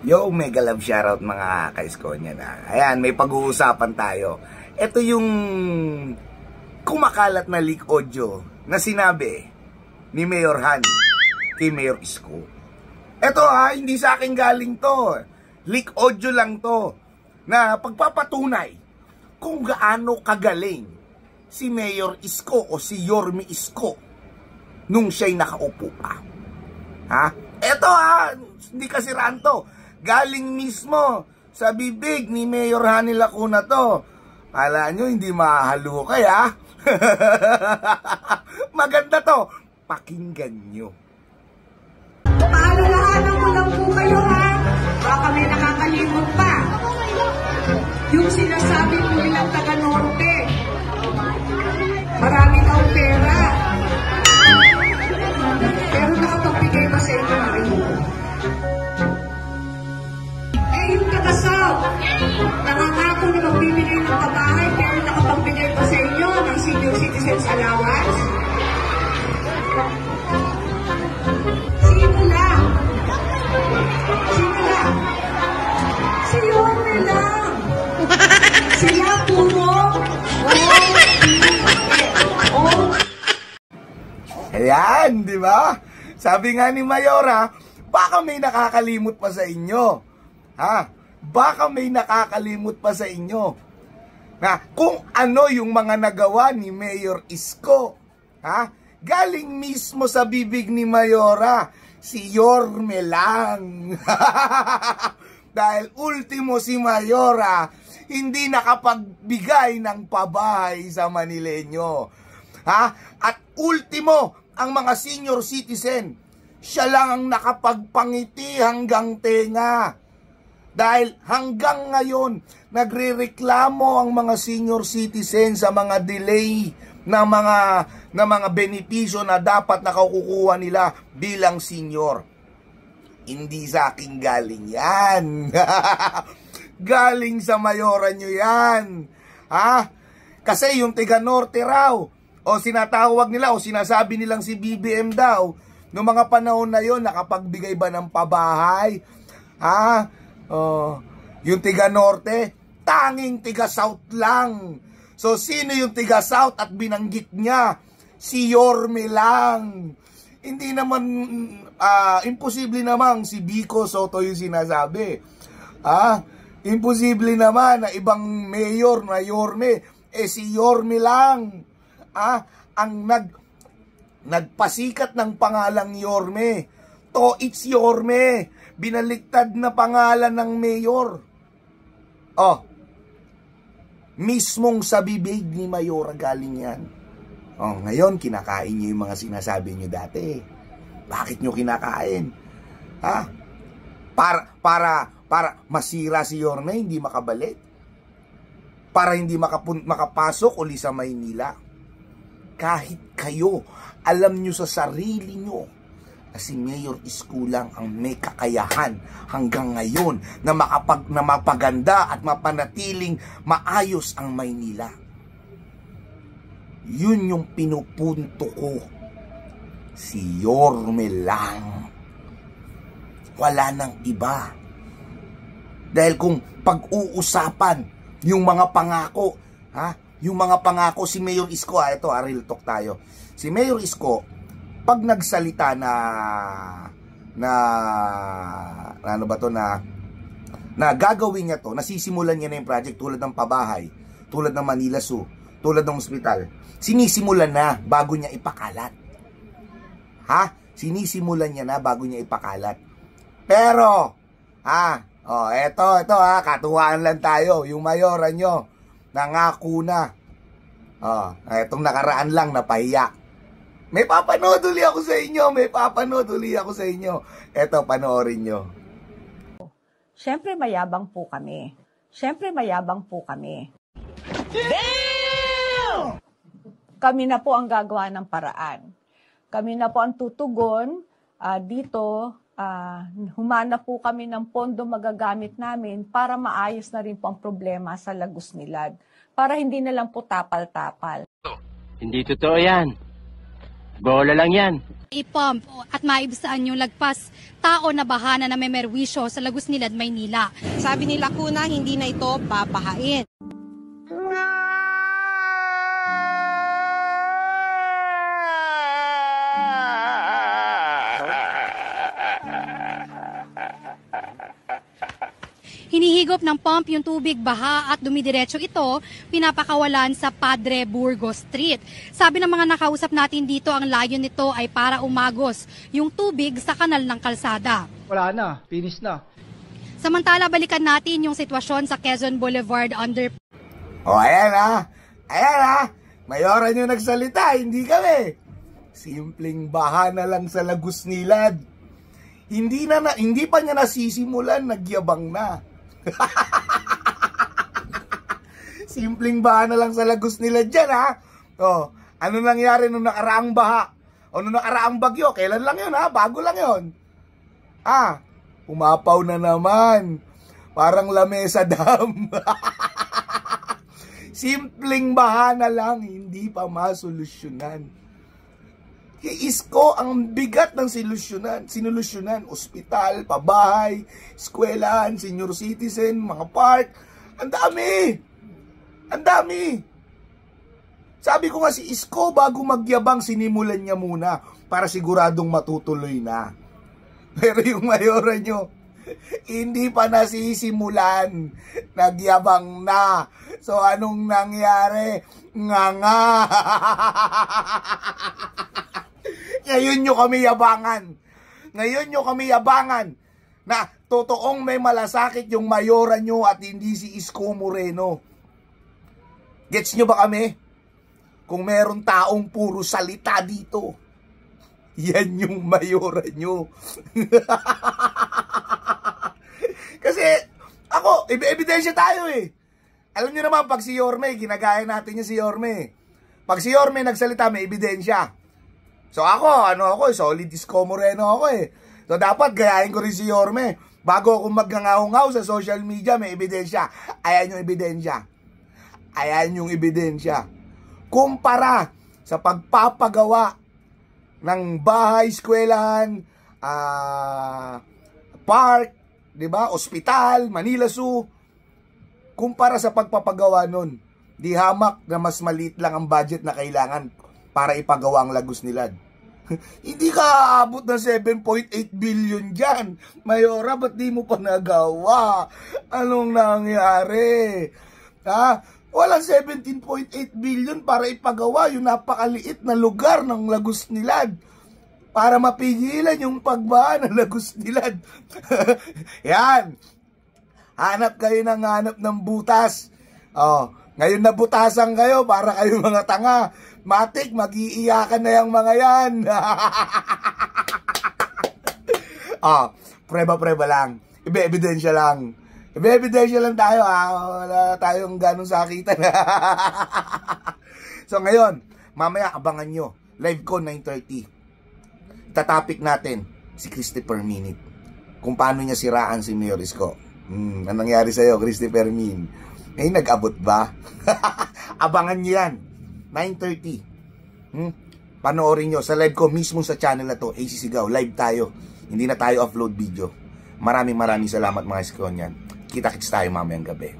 Yo, mega love shoutout mga kaiskonya na. Ayan, may pag-uusapan tayo. Ito yung kumakalat na leak audio na sinabi ni Mayor Han kay Mayor Isko. Ito hindi sa akin galing to. Leak audio lang to na pagpapatunay kung gaano kagaling si Mayor Isko o si Yorme Isko nung siya'y nakaupo pa. Ito hindi kasi ranto. Galing mismo sa bibig ni Mayor Hani Lacuna to. Kala nyo hindi mahalo kaya? Maganda to. Pakinggan nyo. Paalalahanan ko lang po kayo baka may nakakalimot pa. Yung sinasabi po nilang taga-norte. Marami daw pera. Pero nakapagbigay pa sa inyo na rin. Yung taga-south, nangangako na magbibigay ng pabahay pero nakapagbigay pa sa inyo ng senior citizens allowance. Sino lang? Sino lang? Si Yorme lang. Sila puro. Ayan, di ba? Sabi nga ni Mayora, baka may nakakalimot pa sa inyo. Baka may nakakalimot pa sa inyo na kung ano yung mga nagawa ni Mayor Isko. Galing mismo sa bibig ni Mayora, si Yorme lang. Dahil ultimo si Mayora hindi nakapagbigay ng pabahay sa Manileño. At ultimo ang mga senior citizen, siya lang ang nakapagpangiti hanggang tenga. Dahil hanggang ngayon, nagrereklamo ang mga senior citizen sa mga delay na mga benepisyo na dapat nakukuha nila bilang senior. Hindi sa akin galing yan. Galing sa Mayora nyo yan. Kasi yung tiga Norte raw, o sinatawag nila, o sinasabi nilang si BBM daw, noong mga panahon na yon nakapagbigay ba ng pabahay? Yung tiga Norte, tanging tiga South lang. So, sino yung tiga South at binanggit niya? Si Yorme lang. Hindi naman, imposible namang si Vico Soto yung sinasabi. Imposible naman na ibang mayor na Yorme, si Yorme lang. Ang nagpasikat ng pangalang Yorme. To it's Yorme. Binaliktad na pangalan ng mayor. Mismong sa bibig ni Mayora galing yan. Ngayon, kinakain nyo yung mga sinasabi nyo dati. Bakit nyo kinakain? Para masira si Yorme, hindi makabalik. Para hindi makapasok uli sa Maynila. Kahit kayo, alam nyo sa sarili nyo, na si Mayor Isko lang ang may kakayahan hanggang ngayon na mapaganda at mapanatiling maayos ang Maynila. Yun yung pinupunto ko. Si Yorme lang. Wala nang iba. Dahil kung pag-uusapan yung mga pangako, yung mga pangako si Mayor Isko, ito real talk tayo. Si Mayor Isko, pag nagsalita na gagawin niya to, nasisimulan niya na yung project tulad ng pabahay, tulad ng Manila Zoo, tulad ng ospital, sinisimulan na bago niya ipakalat. Sinisimulan niya na bago niya ipakalat. Pero, eto katuwaan lang tayo, yung mayora nyo, nangako na. Etong nakaraan lang, napahiya. May papanood uli ako sa inyo. Eto, panoorin nyo. Siyempre mayabang po kami. Damn! Kami na po ang gagawa ng paraan. Kami na po ang tutugon dito. Humana po kami ng pondo magagamit namin para maayos na rin po ang problema sa Lagos Nilad. Para hindi na lang po tapal-tapal. Hindi totoo yan. Bola lang yan. I-pump at maibsaan yung lagpas tao na bahana na may merwisyo sa Lagos Nilad, Maynila. Sabi ni Lacuna, hindi na ito babahain. Hinihigop ng pump yung tubig baha at dumidiretso ito, pinapakawalan sa Padre Burgos Street. Sabi ng mga nakausap natin dito, ang layon nito ay para umagos yung tubig sa kanal ng kalsada. Wala na, finish na. Samantala, balikan natin yung sitwasyon sa Quezon Boulevard under... O, ayan ha. Ayan ha. Mayoran yung nagsalita, hindi kami. Simpleng baha na lang sa Lagos Nilad. Hindi pa niya nasisimulan, nagyabang na. Simpleng baha na lang sa Lagos Nilad dyan ha. O, ano nangyari nung nakaraang baha? O nung nakaraang bagyo? Kailan lang yun ha? Bago lang yun. Umapaw na naman. Parang Lamesa Dam. Simpleng baha na lang, hindi pa masolusyonan. Isko ang bigat ng sinulusyonan. Ospital, pabahay, eskwelahan, senior citizen, mga park. Ang dami. Ang dami. Sabi ko nga si Isko, bago magyabang, sinimulan niya muna para siguradong matutuloy na. Pero yung mayora nyo, hindi pa nasisimulan. Nagyabang na. So anong nangyari? Nga. Ngayon nyo kami yabangan. Ngayon nyo kami yabangan na totoong may malasakit yung mayora nyo at hindi si Isko Moreno. Gets nyo ba kami? Kung meron taong puro salita dito, yan yung mayora nyo. Kasi ako, ebidensya tayo eh. Alam nyo naman, pag si Yorme, ginagaya natin yung si Yorme. Pag si Yorme nagsalita, may ebidensya. So ako, solid Isko Moreno ako eh. So dapat gayahin ko rin si Yorme. Bago ako magngangaw-ngaw sa social media, may ebidensya. Ayan yung ebidensya. Ayan yung ebidensya. Kumpara sa pagpapagawa ng bahay, eskwelahan, park, 'di ba? Ospital, Manila Zoo. Kumpara sa pagpapagawa nun, di hamak na mas maliit lang ang budget na kailangan para ipagawa ang Lagos Nilad. Hindi ka aabot ng 7.8 billion dyan. Mayora, ba't di mo pa nagawa? Anong nangyari? Walang 17.8 billion para ipagawa yung napakaliit na lugar ng Lagos Nilad. Para mapigilan yung pagbaha ng Lagos Nilad. Yan. Hanap ng butas. Ngayon nabutasan kayo para kayo mga tanga. Matik, mag-iiyakan na yung mga yan. Preba lang. Ebidensya lang. Ebidensya lang tayo Wala tayong ganong sakitan. So ngayon, mamaya abangan nyo. Live ko 9:30. Tatapik natin si Christopher Minute. Kung paano niya siraan si Mayor Isko. Anong nangyari sa'yo, Christopher Min? Nag-abot ba? Abangan nyo yan. 9:30. Panoorin nyo sa live ko mismo sa channel na to, AC Sigaw. Live tayo. Hindi na tayo upload video. Maraming salamat mga Isko niyan. Kita-kits tayo mamayang gabi.